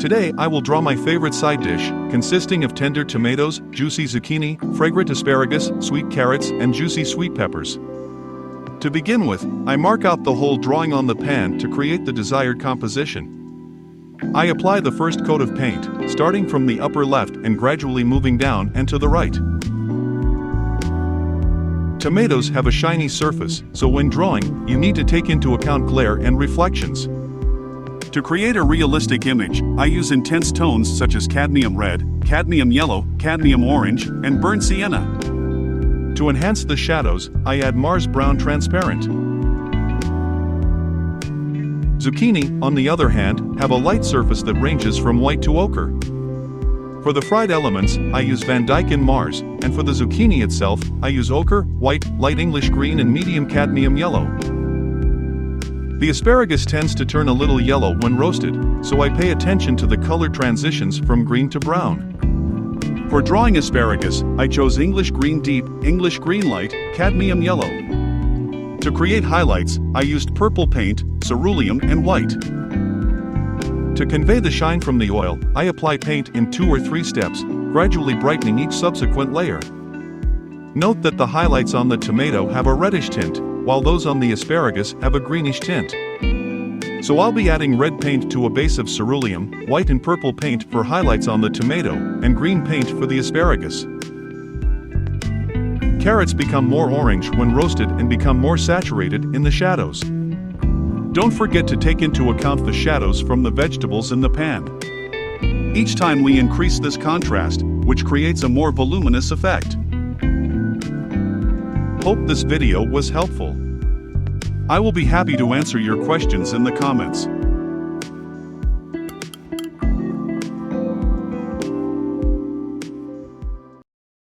Today I will draw my favorite side dish, consisting of tender tomatoes, juicy zucchini, fragrant asparagus, sweet carrots, and juicy sweet peppers. To begin with, I mark out the hole drawing on the pan to create the desired composition. I apply the first coat of paint, starting from the upper left and gradually moving down and to the right. Tomatoes have a shiny surface, so when drawing, you need to take into account glare and reflections. To create a realistic image, I use intense tones such as cadmium red, cadmium yellow, cadmium orange, and burnt sienna. To enhance the shadows, I add Mars Brown Transparent. Zucchini, on the other hand, have a light surface that ranges from white to ochre. For the fried elements, I use vandyke and Mars, and for the zucchini itself, I use ochre, white, light English green and medium cadmium yellow. The asparagus tends to turn a little yellow when roasted, so I pay attention to the color transitions from green to brown. For drawing asparagus, I chose English green deep, English green light, cadmium yellow. To create highlights, I used purple paint, cerulean and white. To convey the shine from the oil, I apply paint in 2 or 3 steps, gradually brightening each subsequent layer. Note that the highlights on the tomato have a reddish tint, while those on the asparagus have a greenish tint. So I'll be adding red paint to a base of cerulean, white and purple paint for highlights on the tomato, and green paint for the asparagus. Carrots become more orange when roasted and become more saturated in the shadows. Don't forget to take into account the shadows from the vegetables in the pan. Each time we increase this contrast, which creates a more voluminous effect. Hope this video was helpful. I will be happy to answer your questions in the comments.